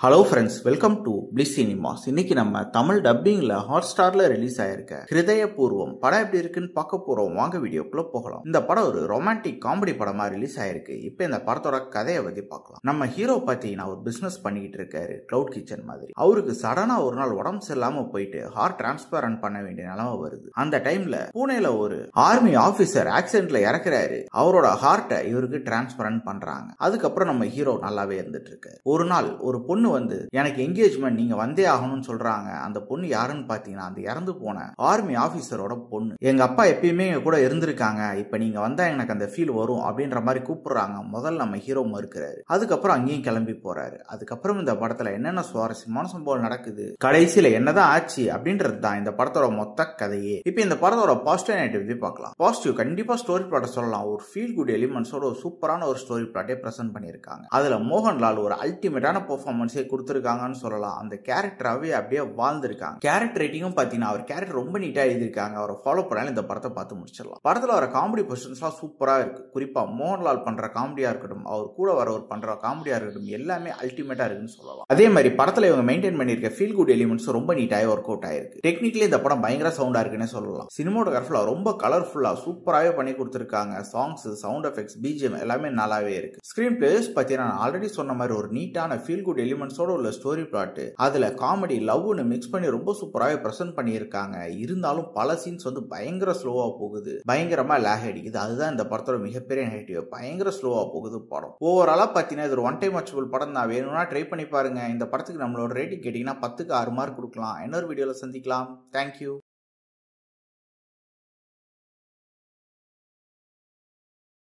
Hello friends, welcome to bliss cinemas. இன்னைக்கு நம்ம Tamil டப்பிங்ல ஹாட்ஸ்டார்ல release ஆயிருக்க ஹிருதயபூர்வம் படம் எப்படி இருக்குன்னு பார்க்க போறோம். வாங்க வீடியோக்குள்ள போகலாம். இந்த படம் ஒரு ரொமான்டிக் காமெடி படமா ரிலீஸ் ஆயிருக்கு. இப்போ இந்த படத்தோட கதையை பத்தி பார்க்கலாம். நம்ம ஹீரோ பாத்தீங்கன்னா ஒரு பிசினஸ் பண்ணிக்கிட்டு இருக்காரு, கிளவுட் கிச்சன் மாதிரி. அவருக்கு சடனா ஒரு நாள் உடம்பு சரியில்லாம போயிட்டு ஹார்ட் டிரான்ஸ்பிளான்ட் பண்ண வேண்டிய நிலைமை வருது. அந்த டைம்ல பூனேல ஒரு ஆர்மி ஆபீசர் ஆக்சிடென்ட்ல இறக்குறாரு. அவரோட ஹார்ட்டை இவருக்கு டிரான்ஸ்பிளான்ட் பண்றாங்க. அதுக்கப்புறம் நம்ம ஹீரோ நல்லாவே இருந்துட்டு இருக்காரு. ஒரு நாள் ஒரு பொண்ணு வந்து எனக்கு என்கேஜ்மெண்ட் நீங்க வந்தே ஆகணும்னு சொல்றாங்க. அந்த பொண்ணு யாருன்னு பாத்தீங்கன்னா அந்த இறந்து போன ஆர்மி ஆபீசரோட பொண்ணு. எங்க அப்பா எப்பயுமே எங்க கூட இருந்திருக்காங்க, இப்ப நீங்க வந்தா எனக்கு அந்த ஃபீல் வரும் அப்படின்ற மாதிரி கூப்பிடுறாங்க. முதல்ல நம்ம ஹீரோ மறுக்கிறாரு. அதுக்கப்புறம் அங்கேயும் கிளம்பி போறாரு. அதுக்கப்புறம் இந்த படத்துல என்னென்ன சுவாரஸ்யமான சம்பவம் நடக்குது, கடைசியில என்னதான் ஆச்சு அப்படின்றது தான் இந்த படத்தோட மொத்த கதையே. இப்ப இந்த படத்தோட பாசிட்டிவ் நெகட்டிவ் பார்க்கலாம். பாசிட்டிவ் கண்டிப்பா ஸ்டோரி பிளாட் சொல்லலாம். ஒரு ஃபீல் குட் எலிமெண்ட்ஸோட ஒரு சூப்பரான ஒரு ஸ்டோரி பிளாட்டே பிரசன்ட் பண்ணிருக்காங்க. அதுல மோகன்லால் ஒரு அல்டிமேட்டான பெர்ஃபார்மன்ஸ் கொடுத்திருக்காங்கன்னு சொல்லலாம். அந்த கேரக்டராவே அப்படியே வாழ்ந்திருக்காங்க. கேரக்டர் ரைட்டிங்கும் பாத்தீங்கன்னா அவர் கேரக்டர் ரொம்ப நீட்டா எழுதிருக்காங்க. அவரை ஃபாலோ பண்ணாலும் இந்த படத்தை பார்த்து முடிச்சிடலாம். படத்துல வர காமெடி பொசிஷன்ஸ்லாம் சூப்பரா இருக்கு. குறிப்பா மோகன்லால் பண்ற காமெடியா இருக்கட்டும், அவர் கூட வரவர் பண்ற காமெடியா இருக்கட்டும், எல்லாமே அல்டிமேட்டா இருக்குன்னு சொல்லலாம். அதே மாதிரி படத்துல இவங்க மெயின்டைன் பண்ணிருக்க ஃபீல் குட் எலிமெண்ட்ஸ் ரொம்ப நீட்டாவே ஒர்க் அவுட் ஆயிருக்கு. டெக்னிக்கலி இந்த படம் பயங்கர சவுண்டா இருக்குன்னு சொல்லலாம். சினிமாட்டோகிராஃபில ரொம்ப கலர்ஃபுல்லா சூப்பராவே பண்ணி கொடுத்திருக்காங்க. சாங்ஸ், சவுண்ட் எஃபெக்ட்ஸ், பிஜிஎம் எல்லாமே நல்லாவே இருக்கு. ஸ்கிரீன் பிளேஸ் பாத்தீங்கன்னா ஆல்ரெடி சொன்ன மாதிரி ஒரு நீட்டான ஃபீல் குட் எலிமெண்ட்ஸோட உள்ள ஸ்டோரி பிளாட், அதுல காமெடி லவ்னு மிக்ஸ் பண்ணி ரொம்ப சூப்பராகவே பிரசன்ட் பண்ணியிருக்காங்க. இருந்தாலும் பல சீன்ஸ் வந்து பயங்கர ஸ்லோவா போகுது, பயங்கரமா லேக் அடிக்குது. அதுதான் இந்த படத்தோட மிகப்பெரிய நெகட்டிவ். பயங்கர ஸ்லோவா போகுது படம். ஓவராலா பாத்தீங்கன்னா இது ஒரு ஒன் டைம் வாட்சபிள் படம் தான். வேணும்னா ட்ரை பண்ணி பாருங்க. இந்த படத்துக்கு நம்மளோட ரேட்டிங் கேட்டீங்கன்னா 10க்கு 6 மார்க் கொடுக்கலாம். இன்னொரு வீடியோல சந்திக்கலாம். தேங்க்யூ.